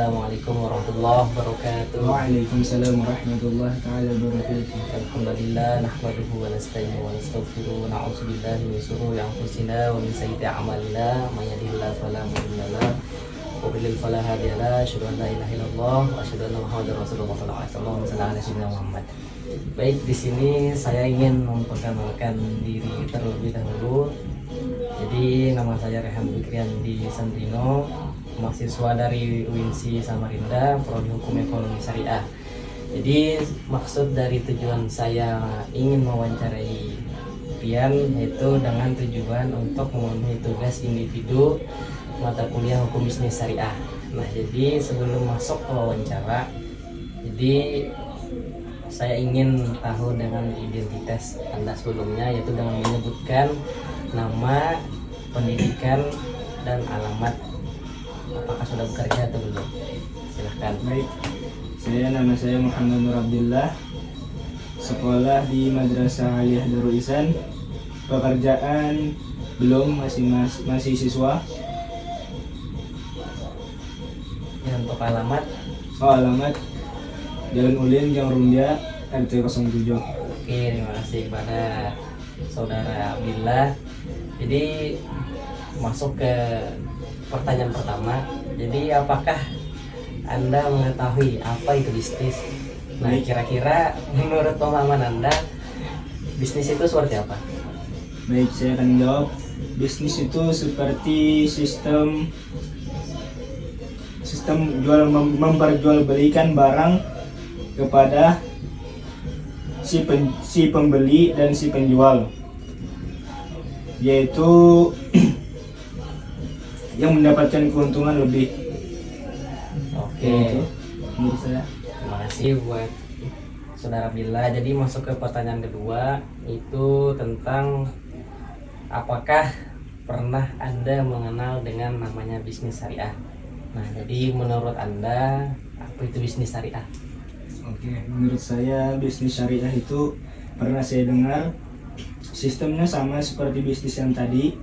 Assalamualaikum warahmatullahi wabarakatuh. Waalaikumsalam warahmatullahi taala wabarakatuh. Alhamdulillah nahmaduhu wa nasta'inuhu wa nastaghfiruh wa na'udzu billahi min shururi anfusina wa min sayyiati a'malina may yahdihillahu fala mudilla lahu wa yudlil fala hadiya lahu asyhadu an la ilaha illallah wa asyhadu anna muhammadar rasulullah sallallahu alaihi wasallam. Baik, di sini saya ingin memperkenalkan diri terlebih dahulu. Jadi nama saya Rehan Fikriandi Sandrino, mahasiswa dari UINSI Samarinda, Prodi Hukum Ekonomi Syariah. Jadi maksud dari tujuan saya ingin mewawancarai Pian yaitu dengan tujuan untuk memenuhi tugas individu mata kuliah Hukum Bisnis Syariah. Nah, jadi sebelum masuk ke wawancara, jadi saya ingin tahu dengan identitas Anda sebelumnya, yaitu dengan menyebutkan nama, pendidikan, dan alamat. Apakah sudah bekerja atau belum? Silahkan. Baik, nama saya Muhammad Nur Abdullah, sekolah di Madrasah Aliyah Darul Ihsan. Pekerjaan belum, masih siswa. Yang untuk alamat? Alamat Jalan Ulin, Gang Rumbia, RT 07. Oke, terima kasih kepada saudara Abdillah. Jadi masuk ke pertanyaan pertama. Jadi apakah Anda mengetahui apa itu bisnis? Nah, kira-kira menurut pemahaman Anda bisnis itu seperti apa? Baik, saya akan jawab. Bisnis itu seperti sistem memperjualbelikan barang kepada si pembeli dan si penjual, yaitu yang mendapatkan keuntungan lebih. Oke, menurut saya. terima kasih buat saudara Bila. Jadi masuk ke pertanyaan kedua, itu tentang apakah pernah Anda mengenal dengan namanya bisnis syariah? Nah, jadi menurut Anda apa itu bisnis syariah? Oke, menurut saya bisnis syariah itu pernah saya dengar sistemnya sama seperti bisnis yang tadi,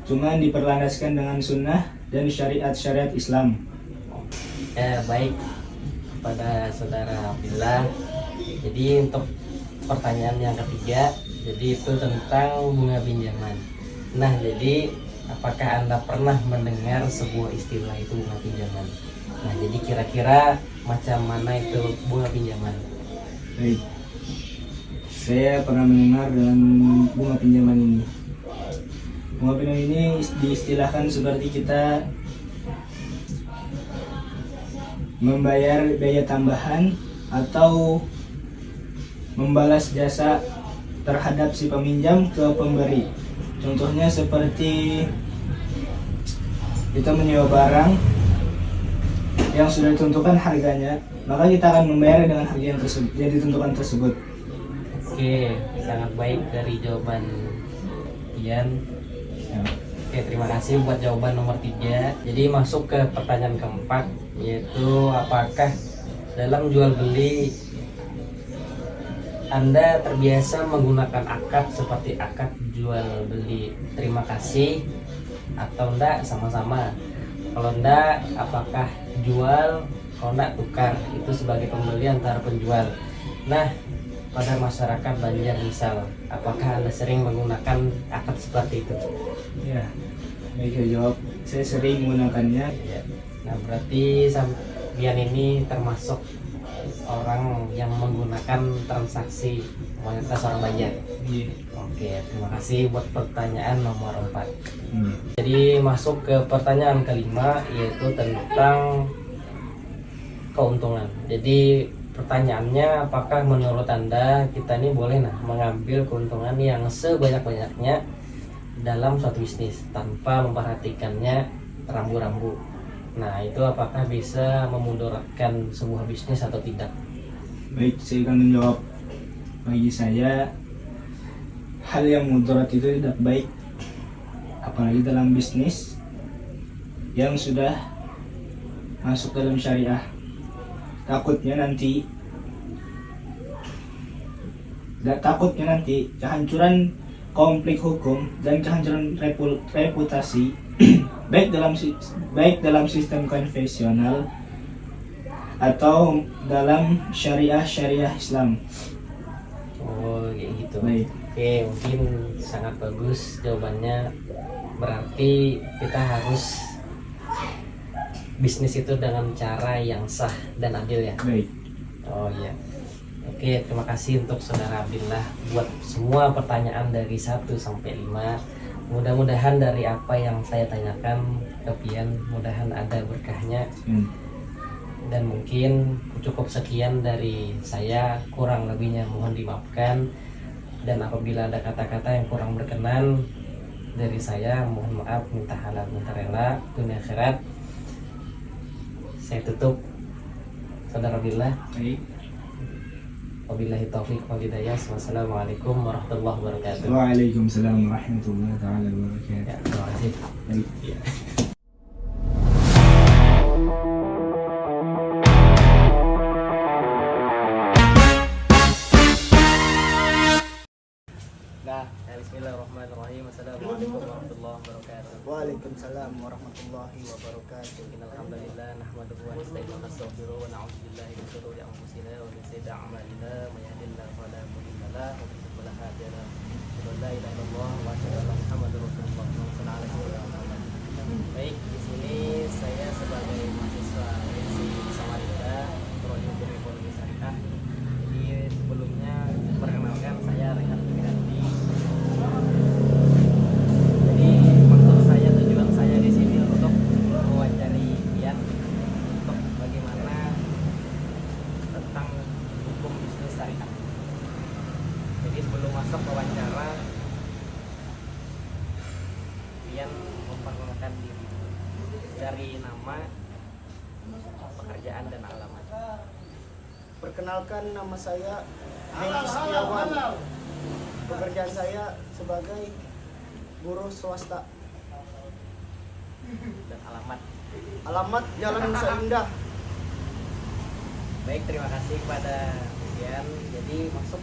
cuma diperlandaskan dengan sunnah dan syariat Islam. Baik, kepada saudara Bila. Jadi untuk pertanyaan yang ketiga, jadi itu tentang bunga pinjaman. Nah, jadi apakah Anda pernah mendengar sebuah istilah itu bunga pinjaman? Nah, jadi kira-kira macam mana itu bunga pinjaman? Baik, saya pernah mendengar dengan bunga pinjaman ini. Bunga pinjaman ini diistilahkan seperti kita membayar biaya tambahan atau membalas jasa terhadap si peminjam ke pemberi. Contohnya seperti kita menyewa barang yang sudah ditentukan harganya, maka kita akan membayar dengan harga yang ditentukan tersebut. Oke, sangat baik dari jawaban Ian. Ya. Oke, terima kasih buat jawaban nomor 3. Jadi masuk ke pertanyaan keempat, yaitu apakah dalam jual beli Anda terbiasa menggunakan akad seperti akad jual beli terima kasih atau enggak sama-sama? Kalau enggak, apakah jual? Kalau enggak, tukar. Itu sebagai pembeli antara penjual. Nah, pada masyarakat Banjar misal, apakah Anda sering menggunakan akad seperti itu? Ya, baik, saya jawab. Saya sering menggunakannya. Ya. Nah, berarti sampean ini termasuk orang yang menggunakan transaksi mayoritas orang Banjar. Iya. Oke, terima kasih buat pertanyaan nomor 4. Jadi masuk ke pertanyaan kelima, yaitu tentang keuntungan. Jadi pertanyaannya, apakah menurut Anda kita ini boleh mengambil keuntungan yang sebanyak-banyaknya dalam suatu bisnis tanpa memperhatikannya rambu-rambu? Nah, itu apakah bisa memudaratkan sebuah bisnis atau tidak? Baik, saya akan menjawab. Bagi saya, hal yang mudarat itu tidak baik, apalagi dalam bisnis yang sudah masuk dalam syariah. Takutnya nanti kehancuran konflik hukum dan kehancuran reputasi baik dalam sistem konvensional atau dalam syariah Islam. Oh kayak gitu. Baik. Oke, mungkin sangat bagus jawabannya. Berarti kita harus bisnis itu dengan cara yang sah dan adil ya. Baik. Oh iya. Oke, terima kasih untuk saudara Abdillah buat semua pertanyaan dari 1 sampai 5. Mudah-mudahan dari apa yang saya tanyakan ke Pian, mudahan ada berkahnya. Dan mungkin cukup sekian dari saya, kurang lebihnya mohon dimaafkan. Dan apabila ada kata-kata yang kurang berkenan dari saya, mohon maaf, minta halal minta rela, dunia akhirat. Saya tutup, saudara Abdillah. Baik. Wabillahi taufiq wal hidayah. Wassalamualaikum warahmatullahi wabarakatuh. Waalaikumsalam warahmatullahi taala wabarakatuh. Ya, terima kasih. Baik. Nah, bismillahirrahmanirrahim. Assalamualaikum warahmatullahi wabarakatuh. Waalaikumsalam warahmatullahi wabarakatuh. Alhamdulillah nahmaduhu wa nasta'inuhu wa nastaghfiruh wa na'udzu billahi min shururi anfusina wa min sayyiati a'malina may yahdihillahu fala mudilla lahu wa may yudlil fala hadiya lahu. Asyhadu an la ilaha illallah wa asyhadu anna Muhammadar Rasulullah sallallahu alaihi wasallam. Baik, di sini saya sebagai mahasiswa FESI Samarinda Prodi Hukum Ekonomi Syariah. Jadi sebelumnya perkenalkan saya Rehan Wiranti. Jadi maksud saya, tujuan saya di sini untuk mewawancari Pian untuk bagaimana tentang hukum bisnis syariah. Jadi sebelum masuk wawancara, Pian memperkenalkan diri dari nama, pekerjaan dan alamat. Perkenalkan, nama saya Hengki Setiawan. Pekerjaan saya sebagai buruh swasta. Dan alamat. Alamat Jalan Nusa Indah. Baik, terima kasih kepada Pian. Jadi masuk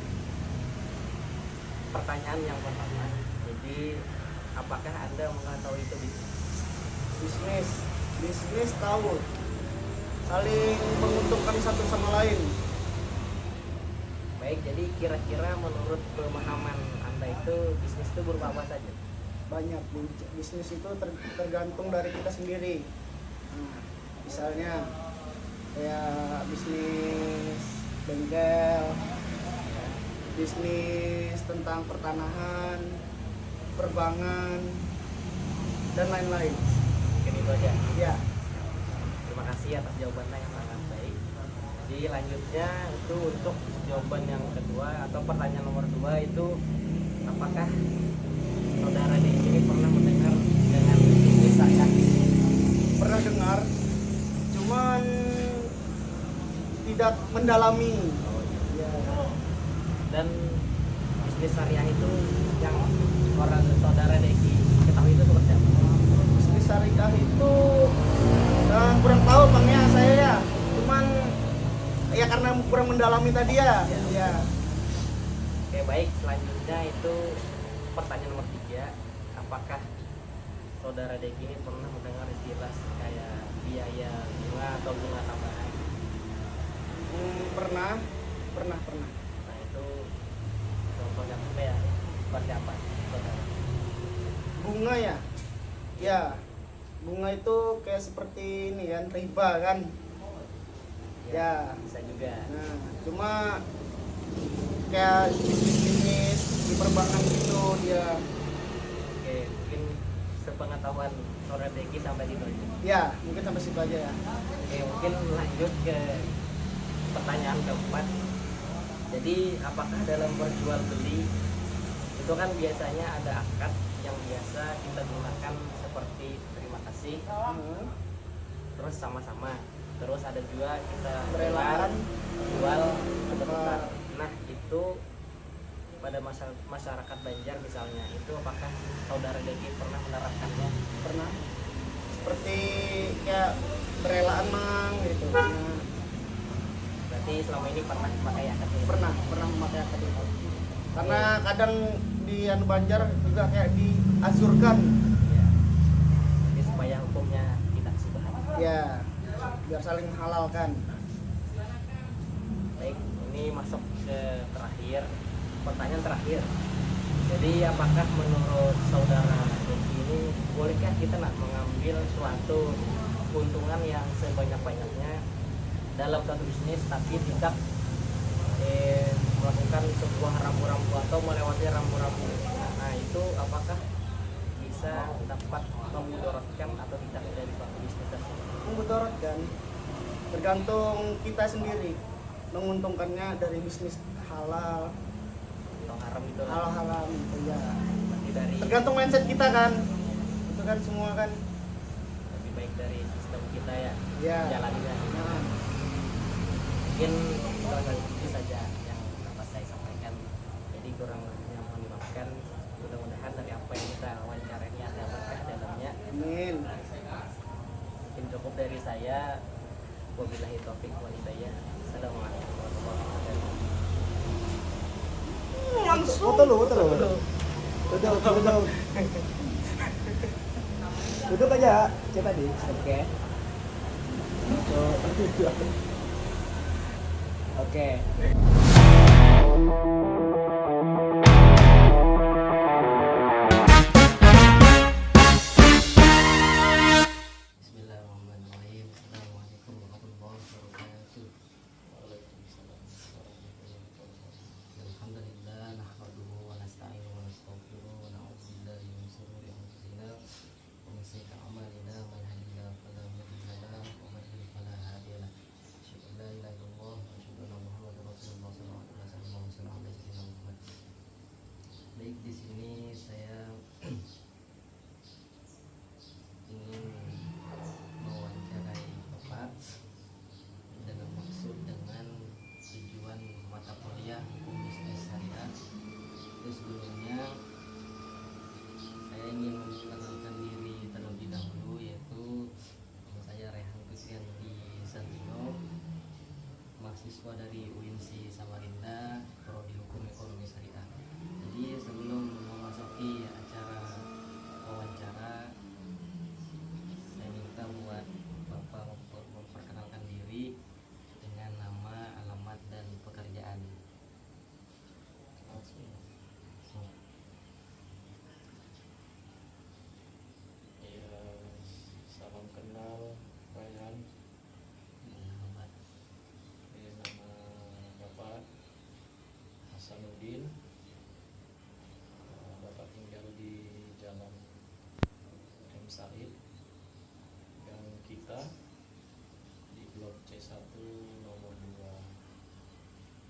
pertanyaan yang pertama. Jadi apakah Anda mengetahui itu bisnis? Bisnis tahu. Saling menguntungkan satu sama lain. Baik, jadi kira-kira menurut pemahaman Anda itu bisnis itu berupa apa saja? Banyak. Bisnis itu tergantung dari kita sendiri. Misalnya kayak bisnis bengkel, bisnis tentang pertanahan, perbankan, dan lain-lain. Mungkin itu aja. Ya, Terima kasih atas jawabannya yang sangat baik. Jadi lanjutnya itu untuk jawaban yang kedua atau pertanyaan nomor 2 itu, apakah saudara di sini pernah mendengar dengan bisnis syariah? pernah dengar, cuman tidak mendalami. Ya, Dan bisnis syariah itu yang orang saudara Deki ketahui itu seperti apa? bisnis syariah itu kurang tahu bangnya saya ya. Cuman ya karena kurang mendalami tadi ya. Ya. Oke, baik, selanjutnya itu pertanyaan nomor 3, apakah saudara Deki ini pernah mendengar istilah kayak biaya bunga atau bunga tambahan? Pernah. Nah itu contohnya apa ya? Seperti apa saudara? Bunga ya. Ya. Bunga itu kayak seperti ini kan, riba kan. Ya. Bisa juga. Nah, cuma kayak bisnis di perbankan gitu dia. Oke, mungkin sepengetahuan saudara Deki sampai situ aja. Ya, mungkin sampai situ aja ya. Oke, mungkin lanjut ke pertanyaan keempat. Jadi apakah dalam berjual beli itu kan biasanya ada akad yang biasa kita gunakan seperti terima kasih, terus sama-sama, terus ada juga kita Berelaan. jual atau tukar. Nah itu pada masyarakat Banjar misalnya, itu apakah saudara Deki pernah menerapkannya? Pernah. Seperti kayak berelaan mang gitu. Nah, Berarti selama ini pernah memakai akad ini? pernah memakai akad itu. Karena kadang di anu Banjar juga kayak diazurkan. Ya. Jadi supaya hukumnya tidak subhan. Ya, biar saling menghalalkan. Baik, ini masuk ke terakhir, pertanyaan terakhir. Jadi apakah menurut saudara Doki ini bolehkah kita nak mengambil suatu keuntungan yang sebanyak-banyaknya dalam satu bisnis tapi tidak melakukan sebuah rambu-rambu atau melewati rambu-rambu? Nah itu apakah bisa dapat memudaratkan atau tidak dari suatu bisnis tersebut? Memudaratkan tergantung kita sendiri menguntungkannya dari bisnis halal Atau haram itu lah. halal haram gitu ya. Berarti dari Tergantung mindset kita kan. Itu kan semua kan. lebih baik dari sistem kita ya Ya. jalannya. Nah, Mungkin itu saja yang dapat saya sampaikan. Jadi kurang lebihnya mohon dimaafkan. Mudah-mudahan dari apa yang kita wawancara ini ada berkah dalamnya. amin. Mungkin cukup dari saya. Wabillahi taufiq wal hidayah. Assalamualaikum warahmatullahi wabarakatuh. Langsung. Foto lu. Duduk aja, coba di. Oke. Oke. Bismillahirrahmanirrahim. Assalamualaikum warahmatullahi wabarakatuh. Waalaikumsalam warahmatullahi wabarakatuh. Alhamdulillah nahmaduhu wa nasta'inuhu wa nastaghfiruh wa na'udzu billahi min shururi anfusina wa min sayyiati a'malina man yahdihillahu fala mudilla lahu wa man yudlil fala hadiya lahu. Asyhadu an la ilaha illallah wa asyhadu anna Muhammadar Rasulullah sallallahu alaihi wasallam. Baik, di sini saya ingin mewawancarai Bapak dengan maksud dengan tujuan mata kuliah hukum bisnis syariah. Itu sebelumnya saya ingin memperkenalkan diri terlebih dahulu, yaitu nama saya Rehan Fikrianti Santino, mahasiswa dari UINSI Samarinda, prodi hukum ekonomi syariah. Jadi sebelum memasuki acara wawancara, saya minta buat Bapak memperkenalkan diri dengan nama, alamat, dan pekerjaan. Ya, salam kenal Ryan. Alamat. Ini nama Bapak Hasanuddin. Bapak tinggal di Jalan M. Said, Gang Kita, di Blok C1 nomor 2.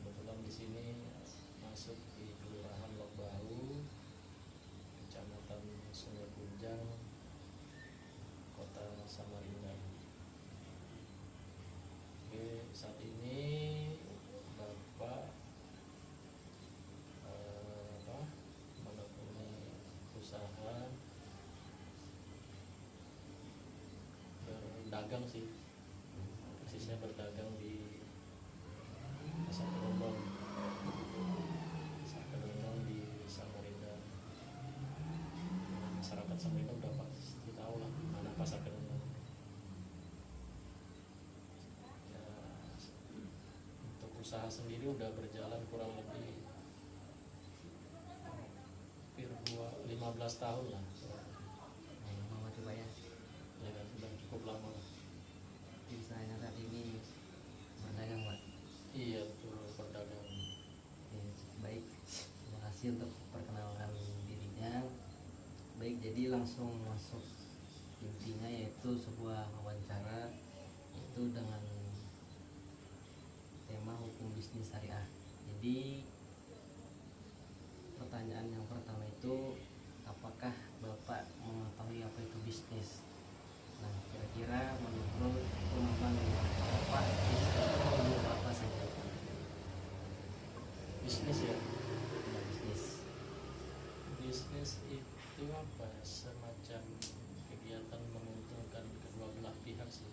Kebetulan di sini masuk di Kelurahan Lok Bahu, Kecamatan Sungai Kunjang, Kota Samarinda. Oke, saat ini Bapak menekuni usaha berdagang sih, persisnya berdagang di Pasar Kerondong di Samarinda. Masyarakat Samarinda udah pasti tahu lah mana Pasar Kerondong. Ya, untuk usaha sendiri udah berjalan kurang lebih hampir 15 tahun lah. Nama coba ya. Ya sudah cukup lama lah. Di usahanya saat ini berdagang, Pak. Iya betul, berdagang. Oke, baik. Terima kasih untuk perkenalkan dirinya. Baik, jadi langsung masuk intinya, yaitu sebuah wawancara itu dengan tema hukum bisnis syariah. Jadi pertanyaan yang pertama itu, apakah Bapak mengetahui apa itu bisnis? Nah, kira-kira menurut pemahaman Bapak, bisnis itu apa saja? Bisnis ya. Ya, bisnis. Bisnis itu apa? Semacam kegiatan menguntungkan kedua belah pihak sih.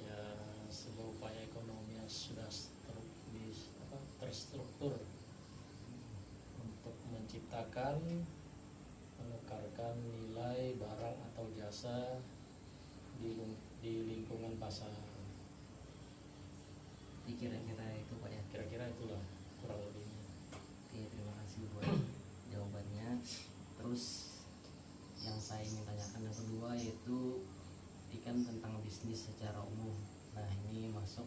Ya, sebuah upaya ekonomi yang sudah terstruktur untuk menciptakan, menukarkan nilai barang atau jasa di lingkungan pasar. Jadi kira-kira itu Pak ya. Kira-kira itulah kurang lebihnya. Oke, terima kasih buat jawabannya. Terus yang saya ingin tanyakan yang kedua yaitu ikan tentang bisnis secara umum. Nah, ini masuk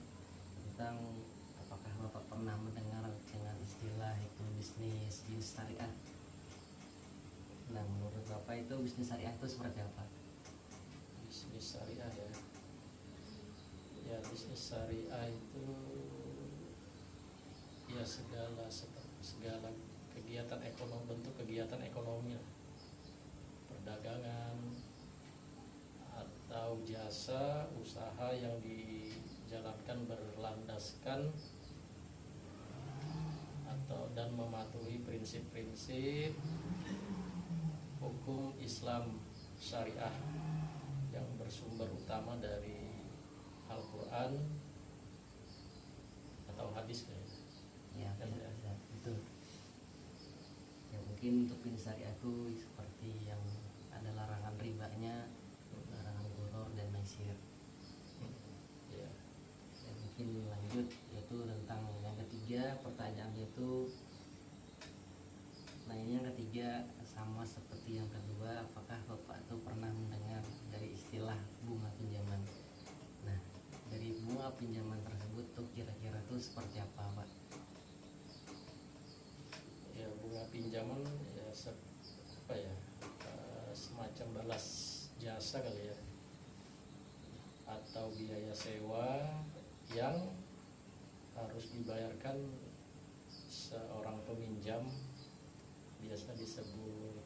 tentang apakah Bapak pernah mendengar dengan istilah itu bisnis syariah. Nah, menurut Bapak itu bisnis syariah itu seperti apa? Bisnis syariah ya. Ya, bisnis syariah itu ya segala kegiatan ekonomi, bentuk kegiatan ekonomi lah. Perdagangan atau jasa usaha yang dijalankan berlandaskan atau dan mematuhi prinsip-prinsip hukum Islam syariah yang bersumber utama dari Al-Quran atau hadis kayaknya. Ya, Ya, bisa, betul. Ya mungkin untuk bisnis syariah itu seperti yang ada larangan ribanya, larangan gurur dan maisir. Ya. Dan mungkin lanjut yaitu tentang yang ketiga pertanyaannya itu, nah ini yang ketiga sama seperti yang kedua, apakah Bapak itu pernah mendengar dari istilah bunga pinjaman? Nah, dari bunga pinjaman tersebut tuh kira-kira tuh seperti apa Pak? Ya, bunga pinjaman ya apa ya, semacam balas jasa kali ya, atau biaya sewa yang harus dibayarkan seorang peminjam, biasa disebut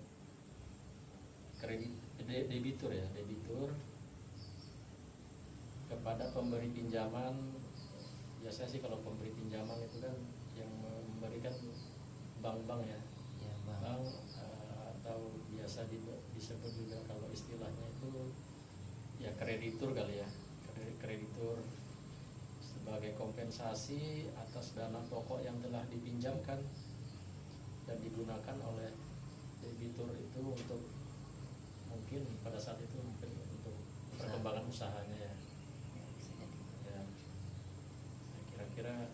kredit debitur ya, debitur kepada pemberi pinjaman. Biasanya sih kalau pemberi pinjaman itu kan yang memberikan bank-bank ya, Ya Bang. bank atau biasa disebut juga kalau istilahnya itu ya kreditur kali ya, kreditur sebagai kompensasi atas dana pokok yang telah dipinjamkan dan digunakan oleh debitur itu untuk mungkin pada saat itu mungkin untuk perkembangan usahanya ya. Ya, bisa jadi. Ya, kira-kira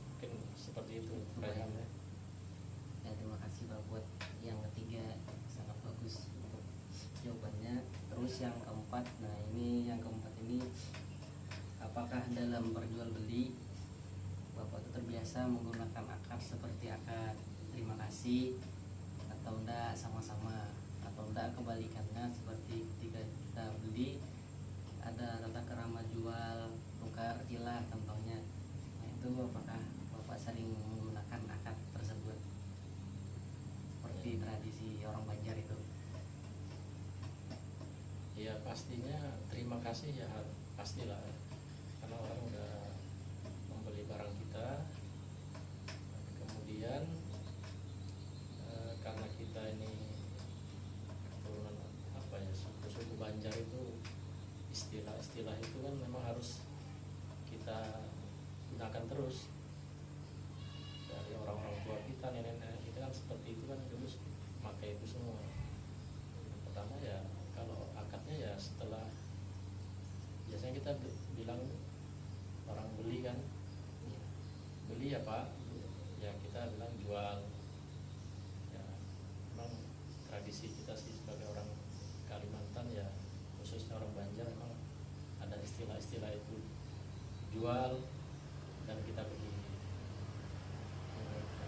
mungkin seperti itu Rayhan ya. Ya, terima kasih Pak buat yang ketiga, sangat bagus untuk jawabannya. Terus yang keempat, nah ini yang keempat ini, apakah dalam berjual beli Bapak itu terbiasa menggunakan akad seperti akad terima kasih atau enggak sama-sama, atau enggak kebalikannya seperti ketika kita beli ada tata kerama jual tukar cilah contohnya. Nah itu apakah Bapak sering menggunakan akad tersebut seperti tradisi orang Banjar itu? Ya pastinya terima kasih ya, pastilah karena orang udah membeli barang kita, kemudian karena kita ini keturunan apa ya, suku Banjar itu istilah-istilah itu kan memang harus kita gunakan terus dari orang-orang tua kita, nenek-nenek kita kan seperti itu kan, dulu pakai itu semua. Pertama ya kalau akadnya ya setelah biasanya kita bilang orang beli kan, Ya, beli ya Pak, ya kita bilang jual. Ya memang tradisi kita sih sebagai orang Kalimantan ya, khususnya orang Banjar, memang ada istilah-istilah itu, jual dan kita beli.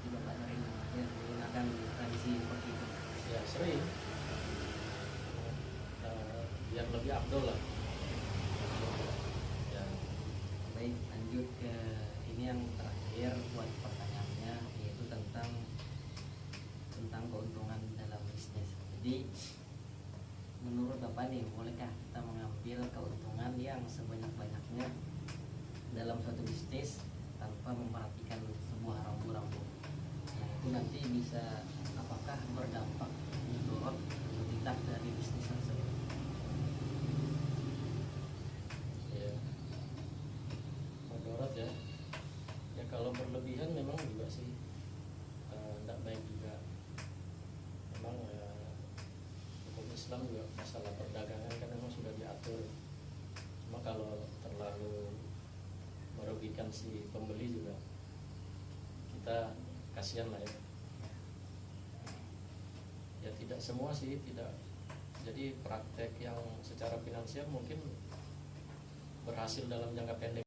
berarti Bapak sering ya, menggunakan tradisi seperti itu. Ya sering, biar lebih afdol lah ya. Baik, lanjut ke ini yang terakhir buat pertanyaannya, yaitu tentang keuntungan dalam bisnis. Jadi menurut Bapak nih, bolehkah kita mengambil keuntungan yang sebanyak-banyaknya dalam suatu bisnis tanpa memperhatikan sebuah rambu-rambu? Yang itu nanti bisa apakah berdampak mudarat atau tidak dari bisnis tersebut? Ya, mudarat ya. Ya kalau berlebihan memang juga sih tidak baik juga. Memang hukum Islam juga masalah perdagangan kan memang sudah diatur. Cuma kalau terlalu merugikan si pembeli juga kita kasihan lah ya. Ya tidak semua sih, tidak. Jadi praktek yang secara finansial mungkin berhasil dalam jangka pendek